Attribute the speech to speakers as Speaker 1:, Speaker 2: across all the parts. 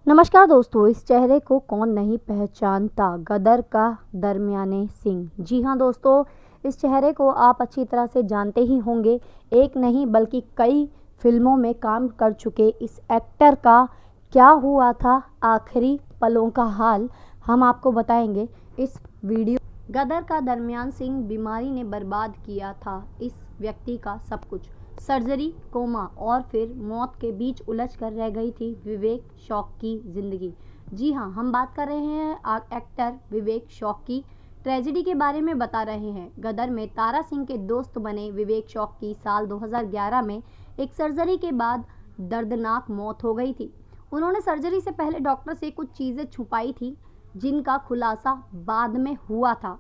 Speaker 1: नमस्कार दोस्तों, इस चेहरे को कौन नहीं पहचानता, गदर का दरमियाने सिंह। जी हाँ दोस्तों, इस चेहरे को आप अच्छी तरह से जानते ही होंगे। एक नहीं बल्कि कई फिल्मों में काम कर चुके इस एक्टर का क्या हुआ था आखिरी पलों का हाल, हम आपको बताएंगे इस वीडियो। गदर का दरमियान सिंह बीमारी ने बर्बाद किया था इस व्यक्ति का सब कुछ। सर्जरी, कोमा और फिर मौत के बीच उलझ कर रह गई थी विवेक शौक की जिंदगी। जी हाँ, हम बात कर रहे हैं एक्टर विवेक शौक की ट्रेजेडी के बारे में बता रहे हैं। गदर में तारा सिंह के दोस्त बने विवेक शौक की साल 2011 में एक सर्जरी के बाद दर्दनाक मौत हो गई थी। उन्होंने सर्जरी से पहले डॉक्टर से कुछ चीज़ें छुपाई थी जिनका खुलासा बाद में हुआ था।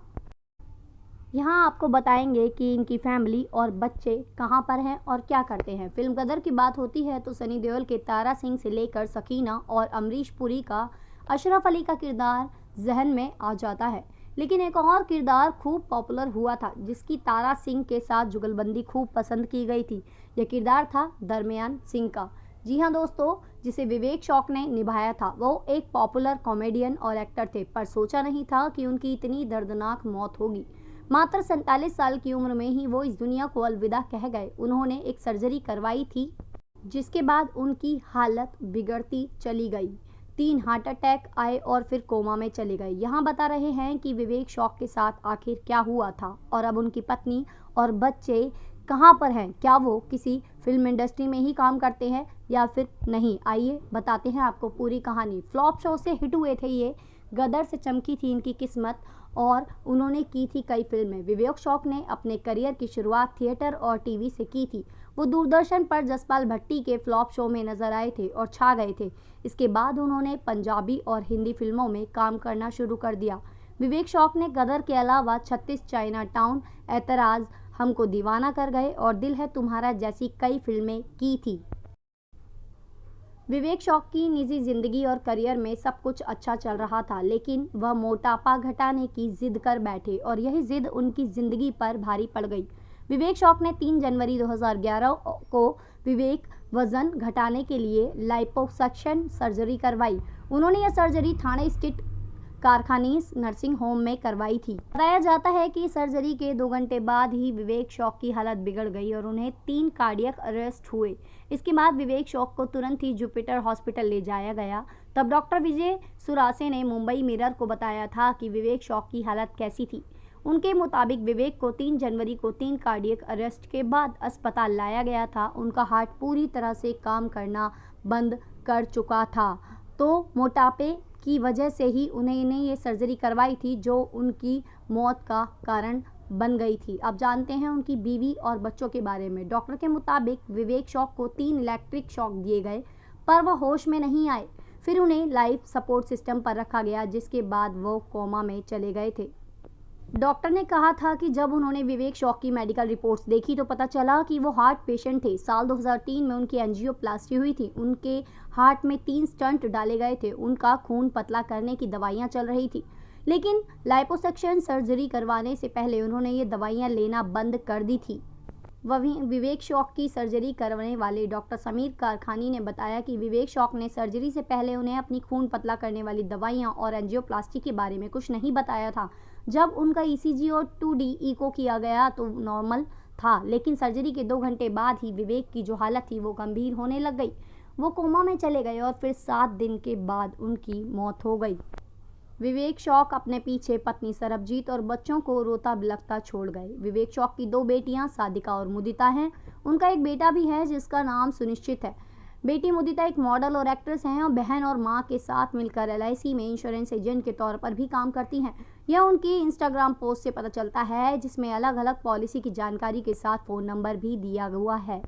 Speaker 1: यहाँ आपको बताएंगे कि इनकी फैमिली और बच्चे कहाँ पर हैं और क्या करते हैं। फिल्म गदर की बात होती है तो सनी देओल के तारा सिंह से लेकर सकीना और अमरीश पुरी का अशरफ अली का किरदार जहन में आ जाता है। लेकिन एक और किरदार खूब पॉपुलर हुआ था जिसकी तारा सिंह के साथ जुगलबंदी खूब पसंद की गई थी। यह किरदार था दरमियान सिंह का। जी हाँ दोस्तों, जिसे विवेक शौक ने निभाया था। वो एक पॉपुलर कॉमेडियन और एक्टर थे, पर सोचा नहीं था कि उनकी इतनी दर्दनाक मौत होगी। मात्र 47 साल की उम्र में ही वो इस दुनिया को अलविदा कह गए। उन्होंने एक सर्जरी करवाई थी जिसके बाद उनकी हालत बिगड़ती चली गई। 3 हार्ट अटैक आए और फिर कोमा में चले गए। यहाँ बता रहे हैं कि विवेक शौक के साथ आखिर क्या हुआ था और अब उनकी पत्नी और बच्चे कहाँ पर हैं। क्या वो किसी फिल्म इंडस्ट्री में ही काम करते हैं या फिर नहीं, आइए बताते हैं आपको पूरी कहानी। फ्लॉप शो से हिट हुए थे ये, गदर से चमकी थी इनकी किस्मत और उन्होंने की थी कई फिल्में। विवेक शौक ने अपने करियर की शुरुआत थिएटर और टीवी से की थी। वो दूरदर्शन पर जसपाल भट्टी के फ्लॉप शो में नजर आए थे और छा गए थे। इसके बाद उन्होंने पंजाबी और हिंदी फिल्मों में काम करना शुरू कर दिया। विवेक शौक ने गदर के अलावा 36 चाइना टाउन, ऐतराज, हमको दीवाना कर गए और दिल है तुम्हारा जैसी कई फिल्में की थी। विवेक शौक की निजी जिंदगी और करियर में सब कुछ अच्छा चल रहा था, लेकिन वह मोटापा घटाने की जिद कर बैठे और यही जिद उनकी जिंदगी पर भारी पड़ गई। विवेक शौक ने 3 जनवरी 2011 को विवेक वजन घटाने के लिए लाइपोसक्शन सर्जरी करवाई। उन्होंने यह सर्जरी थाने स्थित कारखानीस नर्सिंग होम में करवाई थी। बताया जाता है कि सर्जरी के 2 घंटे बाद ही विवेक शौक की हालत बिगड़ गई और उन्हें 3 कार्डियक अरेस्ट हुए। इसके बाद विवेक शौक को तुरंत ही जुपिटर हॉस्पिटल ले जाया गया। तब डॉक्टर विजय सुरासे ने मुंबई मिरर को बताया था कि विवेक शौक की हालत कैसी थी। उनके मुताबिक विवेक को 3 जनवरी को 3 कार्डियक अरेस्ट के बाद अस्पताल लाया गया था। उनका हार्ट पूरी तरह से काम करना बंद कर चुका था, तो मोटापे की वजह से ही उन्हें ये सर्जरी करवाई थी जो उनकी मौत का कारण बन गई थी। अब जानते हैं उनकी बीवी और बच्चों के बारे में। डॉक्टर के मुताबिक विवेक शौक को 3 इलेक्ट्रिक शॉक दिए गए पर वह होश में नहीं आए। फिर उन्हें लाइफ सपोर्ट सिस्टम पर रखा गया जिसके बाद वो कोमा में चले गए थे। डॉक्टर ने कहा था कि जब उन्होंने विवेक शौक की मेडिकल रिपोर्ट्स देखी तो पता चला कि वो हार्ट पेशेंट थे। साल 2003 में उनकी एंजियोप्लास्टी हुई थी। उनके हार्ट में 3 स्टंट डाले गए थे। उनका खून पतला करने की दवाइयां चल रही थी, लेकिन लाइपोसक्शन सर्जरी करवाने से पहले उन्होंने ये दवाइयां लेना बंद कर दी थी। वहीं विवेक शौक की सर्जरी करने वाले डॉक्टर समीर कारखानी ने बताया कि विवेक शौक ने सर्जरी से पहले उन्हें अपनी खून पतला करने वाली दवाइयां और एंजियोप्लास्टी के बारे में कुछ नहीं बताया था। जब उनका ईसीजी और 2D इको किया गया तो नॉर्मल था, लेकिन सर्जरी के 2 घंटे बाद ही विवेक की जो हालत थी वो गंभीर होने लग गई। वो कोमा में चले गए और फिर 7 दिन के बाद उनकी मौत हो गई। विवेक शौक अपने पीछे पत्नी सरबजीत और बच्चों को रोता बिलखता छोड़ गए। विवेक शौक की 2 बेटियां सादिका और मुदिता हैं। उनका एक बेटा भी है जिसका नाम सुनिश्चित है। बेटी मुदिता एक मॉडल और एक्ट्रेस हैं और बहन और मां के साथ मिलकर LIC में इंश्योरेंस एजेंट के तौर पर भी काम करती हैं। यह उनकी इंस्टाग्राम पोस्ट से पता चलता है जिसमें अलग अलग पॉलिसी की जानकारी के साथ फ़ोन नंबर भी दिया हुआ है।